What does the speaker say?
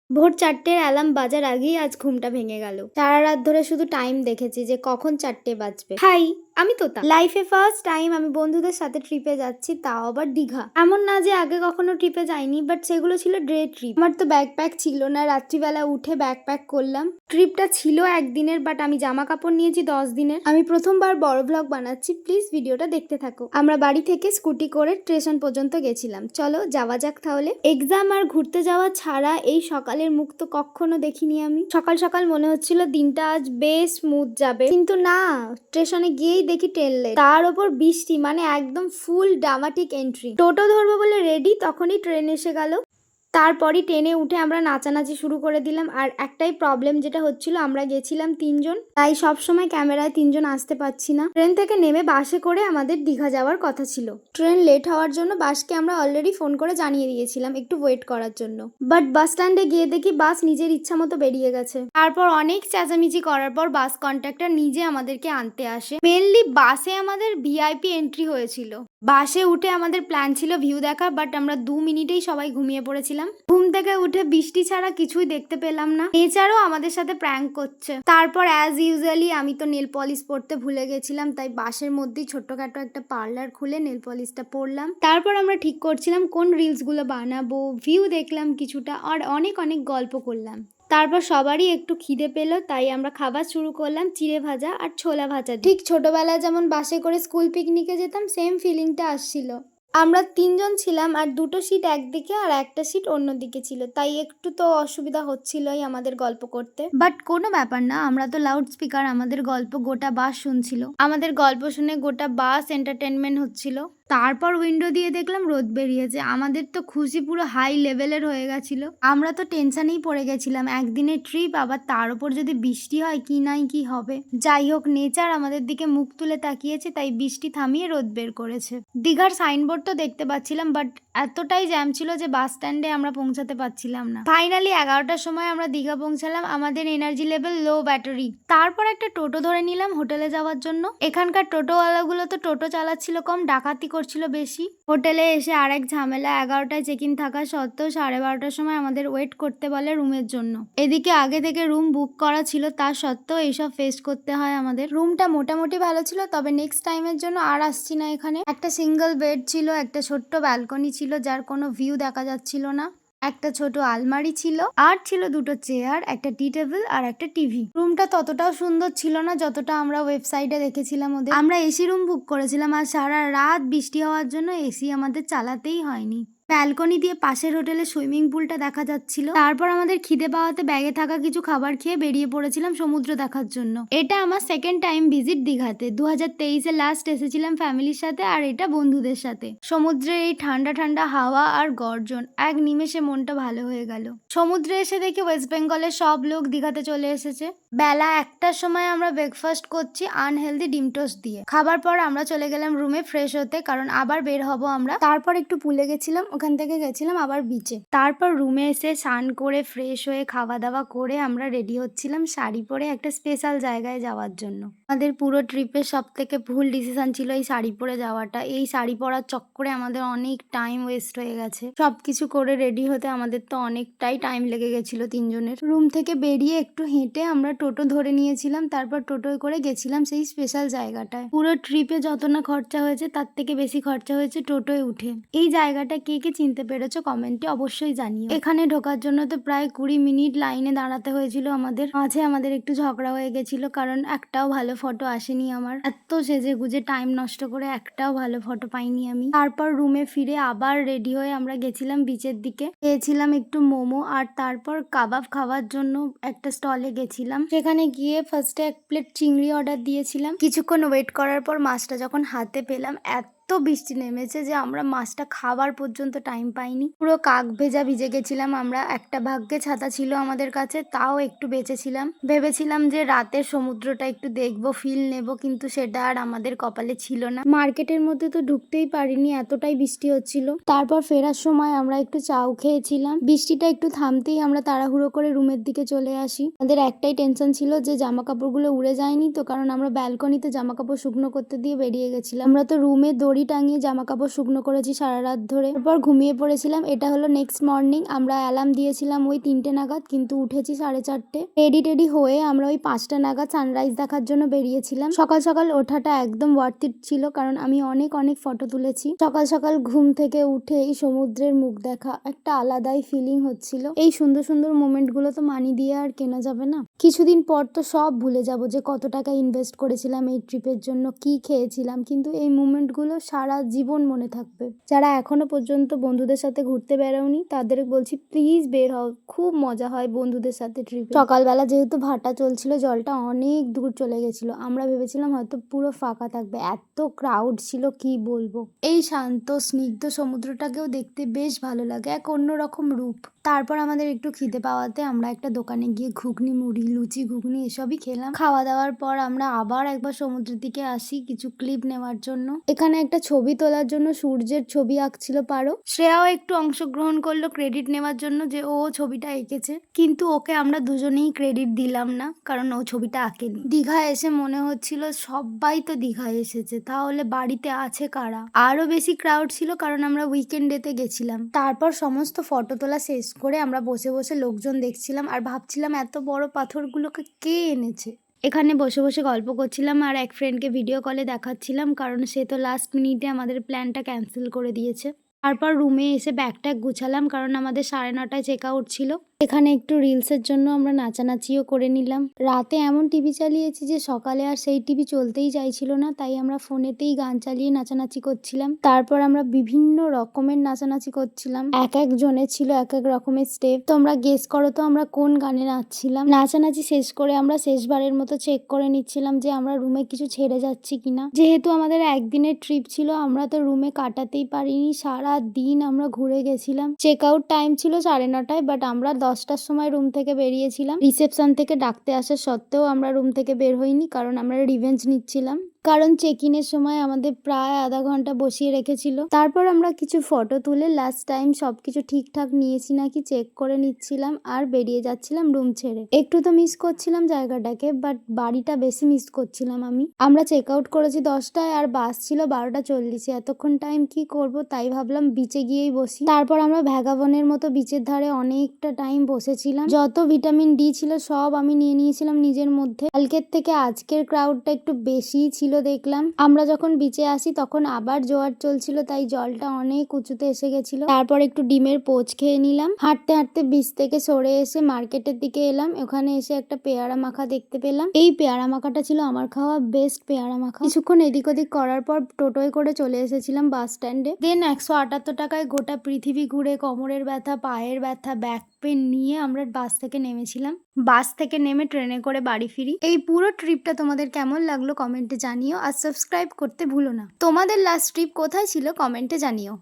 ভোর ৪টের অ্যালার্ম বাজার আগেই আজ ঘুমটা ভেঙে গেল। সারা রাত ধরে শুধু টাইম দেখেছি যে কখন ৪টে বাজবে। হাই, আমি তোতা। লাইফে ফার্স্ট টাইম আমি বন্ধুদের সাথে ট্রিপে যাচ্ছি, তাও আবার দীঘা। এমন না যে আগে কখনো ট্রিপে যাইনি, বাট সেগুলো ছিল ডে ট্রিপ। আমার তো ব্যাকপ্যাক ছিল না, রাত্রিবেলা উঠে ব্যাকপ্যাক করলাম। ট্রিপটা ছিল একদিনের, বাট আমি জামা কাপড় নিয়েছি 10 দিনের। আমি প্রথমবার বড় ভ্লগ বানাচ্ছি, প্লিজ ভিডিওটা দেখতে থাকো। আমরা বাড়ি থেকে স্কুটি করে স্টেশন পর্যন্ত গেছিলাম। চলো যাওয়া যাক তাহলে। এক্সাম আর ঘুরতে যাওয়া ছাড়া এই সকালের মুখ তো কখনো দেখিনি আমি। সকাল সকাল মনে হচ্ছিল দিনটা আজ বেশ স্মুথ যাবে, কিন্তু না, স্টেশনে গিয়েই দেখি ট্রেন লেট, তার ওপর বৃষ্টি, মানে একদম ফুল ড্রামাটিক এন্ট্রি। টোটো ধরবো বলে রেডি, তখনই ট্রেন এসে গেল। তারপরই ট্রেনে উঠে আমরা নাচানাচি শুরু করে দিলাম। আর একটাই প্রবলেম যেটা হচ্ছিল, আমরা গেছিলাম 3জন, তাই সবসময় ক্যামেরায় 3জন আসতে পারছি না। ট্রেন থেকে নেমে বাসে করে আমাদের দীঘা যাওয়ার কথা ছিল। ট্রেন লেট হওয়ার জন্য বাসকে আমরা অলরেডি ফোন করে জানিয়ে দিয়েছিলাম একটু ওয়েট করার জন্য, বাট বাস স্ট্যান্ডে গিয়ে দেখি বাস নিজের ইচ্ছা মতো বেরিয়ে গেছে। তারপর অনেক চেঁচামেচি করার পর বাস কন্ট্রাক্টর নিজে আমাদেরকে আনতে আসে। মেনলি বাসে আমাদের ভিআইপি এন্ট্রি হয়েছিল। বাসে উঠে আমাদের প্ল্যান ছিল ভিউ দেখা, বাট আমরা 2 মিনিটেই সবাই ঘুমিয়ে পড়েছিলাম। ঘুম থেকে উঠে বৃষ্টি ছাড়া কিছুই দেখতে পেলাম না। নেচারও আমাদের সাথে প্র্যাঙ্ক করছে। তারপর অ্যাজ ইউজুয়ালি আমি তো নেল পলিশ পরতে ভুলে গেছিলাম, তাই বাসের মধ্যেই ছোট্টখাটো একটা পার্লার খুলে নেল পলিশটা পরলাম। তারপর আমরা ঠিক করছিলাম কোন রিলস গুলো বানাবো, ভিউ দেখলাম কিছুটা, আর অনেক অনেক গল্প করলাম। তারপর সবারই একটু খিদে পেলো, তাই আমরা খাবার শুরু করলাম চিড়ে ভাজা আর ছোলা ভাজা। ঠিক ছোটবেলায় যেমন বাসে করে স্কুল পিকনিকে যেতাম, সেম ফিলিংটা আসছিল। আমরা 3জন ছিলাম, আর 2টো সিট একদিকে আর একটা সিট অন্যদিকে ছিল, তাই একটু তো অসুবিধা হচ্ছিলই আমাদের গল্প করতে, বাট কোনো ব্যাপার না, আমরা তো লাউড স্পিকার, আমাদের গল্প গোটা বাস শুনছিল। আমাদের গল্প শুনে গোটা বাস এন্টারটেনমেন্ট হচ্ছিল। তারপর উইন্ডো দিয়ে দেখলাম রোদ বেরিয়েছে। আমাদের তো খুশি পুরো হাই লেভেলের হয়ে গেছিল। আমরা তো টেনশনেই পড়ে গেছিলাম, একদিনের ট্রিপ, আবার তার উপর যদি বৃষ্টি হয়, কি নাই কি হবে। যাই হোক, নেচার আমাদের দিকে মুখ তুলে তাকিয়েছে, তাই বৃষ্টি থামিয়ে রোদ বের করেছে। দীঘার সাইনবোর্ড তো দেখতে পাচ্ছিলাম, বাট এতটাই জ্যাম ছিল যে বাস স্ট্যান্ডে আমরা পৌঁছাতে পারছিলাম না। ফাইনালি 11টার সময় আমরা দীঘা পৌঁছালাম। আমাদের এনার্জি লেভেল লো ব্যাটারি। তারপর একটা টোটো ধরে নিলাম হোটেলে যাওয়ার জন্য। এখানকার টোটোওয়ালাগুলো তো টোটো চালাচ্ছিল কম, ডাকাতি করছিল বেশি। হোটেলে এসে আরেক ঝামেলা, 11টায় চেক ইন থাকা সত্ত্বেও 12:30টার সময় আমাদের ওয়েট করতে বলে রুমের জন্য। এদিকে আগে থেকে রুম বুক করা ছিল, তার সত্ত্বেও এইসব ফেস করতে হয় আমাদের। রুমটা মোটামুটি ভালো ছিল, তবে নেক্সট টাইমের জন্য আর আসছি না এখানে। একটা সিঙ্গেল বেড ছিল, একটা ছোট্ট ব্যালকনি ছিল যার কোনো ভিউ দেখা যাচ্ছিল না, একটা ছোট আলমারি ছিল, আর ছিল 2টো চেয়ার, একটা টি টেবিল আর একটা টিভি। রুমটা ততটাও সুন্দর ছিল না যতটা আমরা ওয়েবসাইটে দেখেছিলাম ওদের। আমরা এসি রুম বুক করেছিলাম, আর সারা রাত বৃষ্টি হওয়ার জন্য এসি আমাদের চালাতেই হয়নি। ব্যালকনি দিয়ে পাশের হোটেলে সুইমিং পুলটা দেখা যাচ্ছিল। তারপর আমাদের খিদে পাওয়াতে ব্যাগে থাকা কিছু খাবার খেয়ে বেরিয়ে পড়েছিলাম সমুদ্র দেখার জন্য। এটা আমার সেকেন্ড টাইম ভিজিট দীঘাতে। 2023-এ লাস্ট এসেছিলাম ফ্যামিলির সাথে, আর এটা বন্ধুদের সাথে। সমুদ্রের এই ঠান্ডা ঠান্ডা হাওয়া আর গর্জন, এক নিমেষে মনটা ভালো হয়ে গেল। সমুদ্রে এসে দেখি ওয়েস্ট বেঙ্গলের সব লোক দীঘাতে চলে এসেছে। বেলা 1টার সময় আমরা ব্রেকফাস্ট করছি আনহেলদি ডিম টোস্ট দিয়ে। খাবার পর আমরা চলে গেলাম রুমে ফ্রেশ হতে, কারণ আবার বের হব আমরা। তারপর একটু পুলে গেছিলাম, ওখান থেকে গেছিলাম আবার বিচে। তারপর রুমে এসে স্নান করে ফ্রেশ হয়ে খাওয়া দাওয়া করে আমরা রেডি হচ্ছিলাম শাড়ি পরে একটা স্পেশাল জায়গায় যাওয়ার জন্য। আমাদের পুরো ট্রিপের সব থেকে ভুল ডিসিশন ছিল এই শাড়ি পরে যাওয়াটা। এই শাড়ি পরার চক্করে আমাদের অনেক টাইম ওয়েস্ট হয়ে গেছে। সবকিছু করে রেডি হতে আমাদের তো অনেকটাই টাইম লেগে গেছিল 3জনের। রুম থেকে বেরিয়ে একটু হেঁটে আমরা টোটো ধরে নিয়েছিলাম, তারপর টোটোয় করে গেছিলাম সেই স্পেশাল জায়গাটায়। পুরো ট্রিপে যত না খরচা হয়েছে তার থেকে বেশি খরচা হয়েছে টোটোয় উঠে। এই জায়গাটা কে কে চিনতে পেরেছো কমেন্টে অবশ্যই জানিও। এখানে ঢোকার জন্য তো প্রায় 20 মিনিট লাইনে দাঁড়াতে হয়েছিল আমাদের। মাঝে আমাদের একটু ঝগড়া হয়ে গেছিল, কারণ একটাও ভালো ফটো আসেনি আমার। এত সেজে গুজে টাইম নষ্ট করে একটাও ভালো ফটো পাইনি আমি। তারপর রুমে ফিরে আবার রেডি হয়ে আমরা গেছিলাম বিচের দিকে। খেয়েছিলাম একটু মোমো, আর তারপর কাবাব খাওয়ার জন্য একটা স্টলে গেছিলাম। সেখানে গিয়ে ফার্স্টে 1 প্লেট চিংড়ি অর্ডার দিয়েছিলাম। কিছুক্ষণ ওয়েট করার পর মাছটা যখন হাতে পেলাম, এত বৃষ্টি নেমেছে যে আমরা মাছটা খাবার পর্যন্ত টাইম পাইনি। পুরো কাক ভেজা ভিজে গেছিলাম আমরা। একটা ভাগ্যে ছাতা ছিল আমাদের কাছে, তাও একটু বেঁচেছিলাম। ভেবেছিলাম যে রাতের সমুদ্রটা একটু দেখবো, ফিল নেব, কিন্তু সেটা আর আমাদের কপালে ছিল না। মার্কেটের মধ্যে তো ঢুকতেই পারিনি, এতটাই বৃষ্টি হচ্ছিল। তারপর ফেরার সময় আমরা একটু চাউ খেয়েছিলাম। বৃষ্টিটা একটু থামতেই আমরা তাড়াহুড়ো করে রুমের দিকে চলে আসি। আমাদের একটাই টেনশন ছিল যে জামা কাপড়গুলো উড়ে যায়নি তো, কারণ আমরা ব্যালকনিতে জামা কাপড় শুকনো করতে দিয়ে বেরিয়ে গেছিলাম। আমরা তো রুমে দড়ি দড়ি টাঙিয়ে জামা কাপড় শুকনো করেছি সারা রাত ধরে, তারপর ঘুমিয়ে পড়েছিলাম। এটা হলো নেক্সট মর্নিং। আমরা অ্যালার্ম দিয়েছিলাম ওই 3টে নাগাদ, কিন্তু উঠেছি 4:30। রেডি হয়ে আমরা ওই 5টা নাগাদ সানরাইজ দেখার জন্য বেরিয়েছিলাম। সকাল সকাল ওঠাটা একদম ওয়ার্থ ইট ছিল, কারণ আমি অনেক ফটো তুলেছি। সকাল সকাল ঘুম থেকে উঠে এই সমুদ্রের মুখ দেখা একটা আলাদাই ফিলিং হচ্ছিল। এই সুন্দর সুন্দর মোমেন্ট গুলো তো মানি দিয়ে আর কেনা যাবে না। কিছুদিন পর তো সব ভুলে যাব যে কত টাকা ইনভেস্ট করেছিলাম এই ট্রিপের জন্য, কি খেয়েছিলাম, কিন্তু এই মোমেন্ট গুলো সারা জীবন মনে থাকবে। যারা এখনো পর্যন্ত বন্ধুদের সাথে ঘুরতে বেরোনি তাদের বলছি প্লিজ বের হও, খুব মজা হয় বন্ধুদের সাথে ট্রিপে। সকালবেলা যেহেতু ভাটা চলছিল, জলটা অনেক দূর চলে গেছিল। আমরা ভেবেছিলাম হয়তো পুরো ফাঁকা থাকবে, এত ক্রাউড ছিল কি বলবো। এই শান্ত স্নিগ্ধ সমুদ্রটাকেও দেখতে বেশ ভালো লাগে, এক অন্যরকম রূপ। তারপর আমাদের একটু খিদে পাওয়াতে আমরা একটা দোকানে গিয়ে ঘুগনি, মুড়ি, লুচি, ঘুগনি এসবই খেলাম। খাওয়া দাওয়ার পর আমরা আবার একবার সমুদ্রের দিকে আসি কিছু ক্লিপ নেওয়ার জন্য। এখানে একটা ছবি তোলার জন্য সূর্যের ছবি আঁকছিল পারো। শ্রেয়াও একটু অংশগ্রহণ করলো ক্রেডিট নেওয়ার জন্য যে ও ছবিটা এঁকেছে, কিন্তু ওকে আমরা দুজনেই ক্রেডিট দিলাম না, কারণ ও ছবিটা আঁকেনি। দীঘা এসে মনে হচ্ছিল সবাই তো দীঘায় এসেছে, তাহলে বাড়িতে আছে কারা। আরো বেশি ক্রাউড ছিল কারণ আমরা উইকেন্ডেতে গেছিলাম। তারপর সমস্ত ফটো তোলা শেষ করে আমরা বসে বসে লোকজন দেখছিলাম আর ভাবছিলাম এত বড় পাথরগুলোকে কে এনেছে। এখানে বসে বসে গল্প করছিলাম আর এক ফ্রেন্ডকে ভিডিও কলে দেখাচ্ছিলাম, কারণ সে তো লাস্ট মিনিটে আমাদের প্ল্যানটা ক্যান্সেল করে দিয়েছে। তারপর রুমে এসে ব্যাগ ট্যাগ গুছালাম, কারণ আমাদের 9:30টায় চেক আউট ছিল। এখানে একটু রিলসের জন্য আমরা নাচানাচিও করে নিলাম। রাতে এমন টিভি চালিয়েছি যে সকালে আর সেই টিভি চলতেই চাইছিল না, তাই আমরা ফোনেতেই গান চালিয়ে নাচানাচি করছিলাম। তারপর আমরা বিভিন্ন রকমের নাচানাচি করছিলাম, এক এক জনের ছিল এক এক রকমের স্টেপ। তোমরা গেস করো তো আমরা কোন গানে নাচছিলাম। নাচানাচি শেষ করে আমরা শেষবারের মতো চেক করে নিচ্ছিলাম যে আমরা রুমে কিছু ছেড়ে যাচ্ছি কিনা। যেহেতু আমাদের একদিনের ট্রিপ ছিল, আমরা তো রুমে কাটাতেই পারিনি, সারা দিন আমরা ঘুরে গেছিলাম। চেক আউট টাইম ছিল 9:30টায়, বাট আমরা 10টার সময় রুম থেকে বেরিয়েছিলাম। রিসেপশন থেকে ডাকতে আসা সত্ত্বেও আমরা রুম থেকে বের হইনি, কারণ আমরা রিভেঞ্জ নিচ্ছিলাম। কারণ চেক ইনের সময় আমাদের প্রায় আধা ঘন্টা বসিয়ে রেখেছিল। তারপর আমরা কিছু ফটো তুলে লাস্ট টাইম সবকিছু ঠিকঠাক নিয়েছি নাকি চেক করে নিচ্ছিলাম আর বেরিয়ে যাচ্ছিলাম রুম ছেড়ে। একটু তো মিস করছিলাম জায়গাটাকে, বাট বাড়িটা বেশি মিস করছিলাম আমি। আমরা চেক আউট করেছি 10টায় আর বাস ছিল 12:40। এতক্ষণ টাইম কি করব, তাই ভাবলাম বিচে গিয়েই বসি। তারপর আমরা ভ্যাগাবনের মতো বিচের ধারে অনেকটা টাইম বসেছিলাম। যত ভিটামিন ডি ছিল সব আমি নিয়ে নিয়েছিলাম নিজের মধ্যে। কালকের থেকে আজকের ক্রাউডটা একটু বেশিই ছিল দেখলাম। আমরা যখন বিচে আসি তখন আবার জোয়ার চলছিল, তাই জলটা অনেক উঁচুতে এসে গেছিল। তারপর একটু ডিমের পোচ খেয়ে নিলাম। হাঁটতে হাঁটতে বিচ থেকে সরে এসে মার্কেটের দিকে এলাম। ওখানে এসে একটা পেয়ারা মাখা দেখতে পেলাম। এই পেয়ারা মাখাটা ছিল আমার খাওয়া বেস্ট পেয়ারা মাখা। কিছুক্ষণ এদিক ওদিক করার পর টোটোয় করে চলে এসেছিলাম বাস স্ট্যান্ডে। দেন 178 টাকায় গোটা পৃথিবী ঘুরে কোমরের ব্যথা, পায়ের ব্যথা, ব্যাক পেন নিয়ে আমরা বাস থেকে নেমেছিলাম। বাস থেকে নেমে ট্রেনে করে বাড়ি ফিরি। এই পুরো ট্রিপটা তোমাদের কেমন লাগলো কমেন্টে জানিও, আর সাবস্ক্রাইব করতে ভুলো না। তোমাদের লাস্ট ট্রিপ কোথায় ছিল কমেন্টে জানিও।